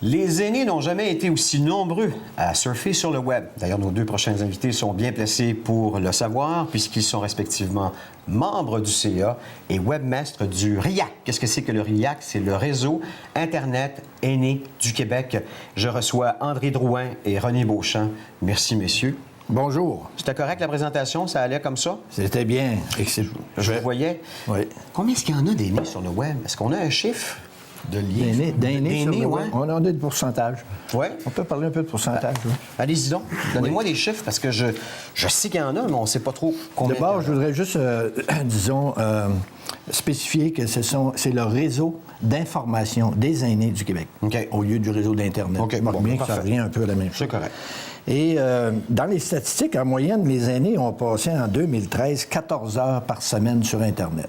Les aînés n'ont jamais été aussi nombreux à surfer sur le web. D'ailleurs, nos deux prochains invités sont bien placés pour le savoir, puisqu'ils sont respectivement membres du CA et webmestres du RIAC. Qu'est-ce que c'est que le RIAC? C'est le réseau Internet aîné du Québec. Je reçois André Drouin et René Beauchamp. Merci, messieurs. Bonjour. C'était correct, la présentation? Ça allait comme ça? C'était bien. Je vous voyais. Oui. Combien est-ce qu'il y en a d'aînés sur le web? Est-ce qu'on a un chiffre? D'aînés sur le web? Ouais. On en a des pourcentages. Oui. On peut parler un peu de pourcentage. Oui. Allez-y donc. Donnez-moi des chiffres, parce que je sais qu'il y en a, mais on ne sait pas trop combien. D'abord, je voudrais juste, spécifier que c'est le réseau d'information des aînés du Québec, OK. au lieu du réseau d'Internet. OK, Bon, bien que parfait. ça revient un peu à la même chose. C'est correct. Et dans les statistiques, en moyenne, les aînés ont passé en 2013 14 heures par semaine sur Internet.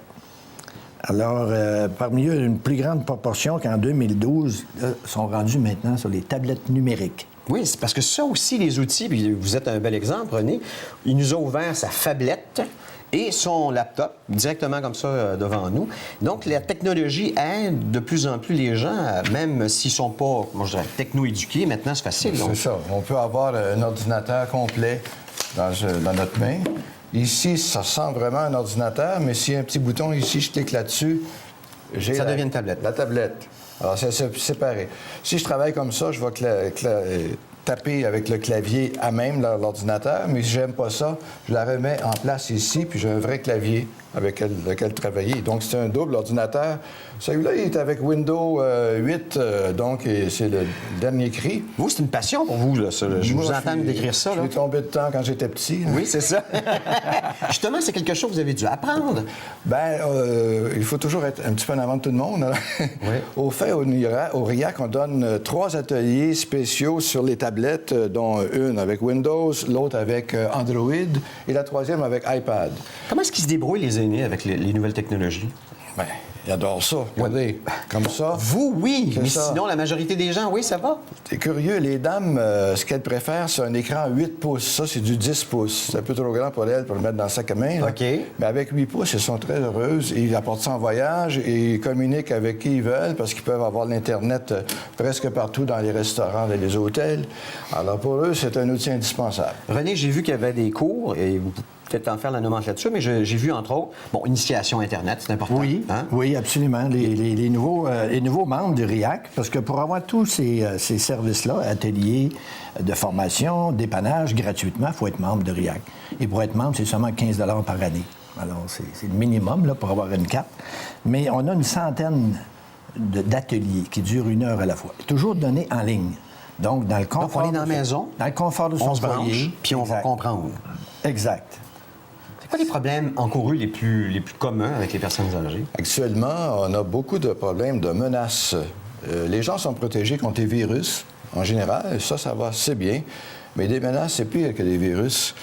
Alors, parmi eux, une plus grande proportion qu'en 2012 sont rendus maintenant sur les tablettes numériques. Oui, c'est parce que ça aussi, les outils, puis vous êtes un bel exemple, René, il nous a ouvert sa phablette et son laptop directement comme ça devant nous. Donc, la technologie aide de plus en plus les gens, même s'ils ne sont pas, moi je dirais, techno-éduqués, maintenant c'est facile. C'est ça. On peut avoir un ordinateur complet dans notre main. Ici, ça ressemble vraiment à un ordinateur, mais s'il y a un petit bouton ici, je clique là-dessus, j'ai Ça devient une tablette. La tablette. Alors, c'est séparé. Si je travaille comme ça, je vais taper avec le clavier à même l'ordinateur, mais si j'aime pas ça, je la remets en place ici, puis j'ai un vrai clavier avec lequel travailler. Donc, c'est un double ordinateur. Celui-là, il est avec Windows 8, donc c'est le dernier cri. Vous, c'est une passion pour vous, là, ça. Je Moi, vous entends me décrire ça. Je Là. suis tombé dedans quand j'étais petit. Oui, c'est ça. Justement, c'est quelque chose que vous avez dû apprendre. Bien, il faut toujours être un petit peu en avant de tout le monde. Hein? Oui. Au fait, au RIAC, on donne 3 ateliers spéciaux sur les tablettes, dont une avec Windows, l'autre avec Android et la troisième avec iPad. Comment est-ce qu'ils se débrouillent, les aînés, avec les nouvelles technologies? Bien, ils adorent ça. Regardez, comme ça. Vous, oui, C'est mais ça. sinon, la majorité des gens, oui, ça va. C'est curieux, les dames, ce qu'elles préfèrent, c'est un écran 8 pouces. Ça, c'est du 10 pouces. C'est un peu trop grand pour elles pour le mettre dans le sac à main. Là. OK. Mais avec 8 pouces, elles sont très heureuses. Ils apportent ça en voyage et ils communiquent avec qui ils veulent parce qu'ils peuvent avoir l'Internet presque partout dans les restaurants et les hôtels. Alors, pour eux, c'est un outil indispensable. René, j'ai vu qu'il y avait des cours, et vous pouvez peut-être en faire la nomenclature, mais j'ai vu, entre autres, bon, initiation Internet, c'est important. Oui, Hein? oui, absolument. Les nouveaux membres du RIAC, parce que pour avoir tous ces services-là, ateliers de formation, dépannage, gratuitement, il faut être membre de RIAC. Et pour être membre, c'est seulement 15 par année. Alors, c'est le minimum là, pour avoir une carte. Mais on a une centaine d'ateliers qui durent 1 heure à la fois, toujours donnés en ligne. Donc, dans le confort... on est dans la maison, dans le confort de son on se branche, foyer. puis on va Exact. comprendre. Exact. C'est quoi les problèmes encourus les plus communs avec les personnes âgées? Actuellement, on a beaucoup de problèmes de menaces. Les gens sont protégés contre les virus, en général. Ça va assez bien. Mais des menaces, c'est pire que des virus.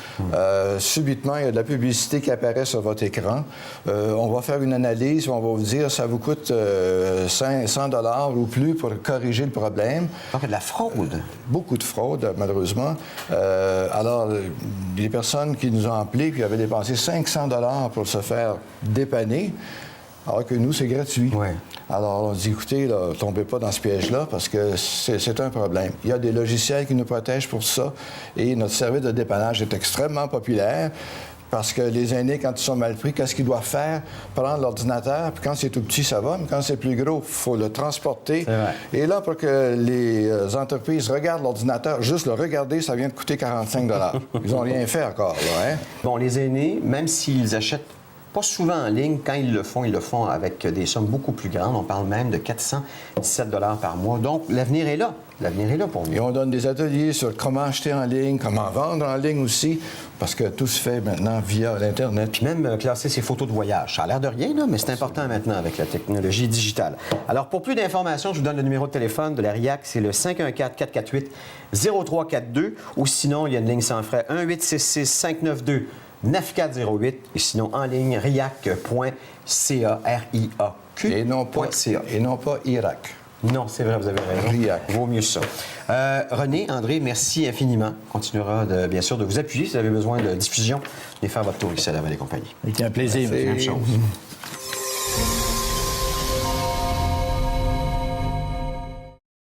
Subitement, il y a de la publicité qui apparaît sur votre écran. On va faire une analyse, on va vous dire ça vous coûte 100 $ ou plus pour corriger le problème. Donc, il y a de la fraude. Beaucoup de fraude, malheureusement. Alors, des personnes qui nous ont appelés qui avaient dépensé 500 $ pour se faire dépanner, alors que nous, c'est gratuit. Ouais. Alors, on dit, écoutez, ne tombez pas dans ce piège-là parce que c'est un problème. Il y a des logiciels qui nous protègent pour ça et notre service de dépannage est extrêmement populaire parce que les aînés, quand ils sont mal pris, qu'est-ce qu'ils doivent faire? Prendre l'ordinateur, puis quand c'est tout petit, ça va, mais quand c'est plus gros, il faut le transporter. C'est vrai. Et là, pour que les entreprises regardent l'ordinateur, juste le regarder, ça vient de coûter 45 $ Ils n'ont rien fait encore, là, hein? Bon, les aînés, même s'ils achètent pas souvent en ligne, quand ils le font avec des sommes beaucoup plus grandes. On parle même de 417 $ par mois. Donc, l'avenir est là. L'avenir est là pour Et nous. on donne des ateliers sur comment acheter en ligne, comment vendre en ligne aussi, parce que tout se fait maintenant via l'Internet. Puis même classer ses photos de voyage. Ça a l'air de rien, là, mais c'est important maintenant avec la technologie digitale. Alors, pour plus d'informations, je vous donne le numéro de téléphone de la RIAC. C'est le 514-448-0342. Ou sinon, il y a une ligne sans frais, 1-866-592-9408. Et sinon, en ligne, riac.ca, R-I-A-Q. Et non pas Irak. Non, c'est vrai, vous avez raison. RIAC. Vaut mieux ça. René, André, merci infiniment. On continuera, bien sûr, de vous appuyer si vous avez besoin de diffusion. Venez faire votre tour ici à la Vallée Compagnie. C'était un plaisir. Merci. Même chose.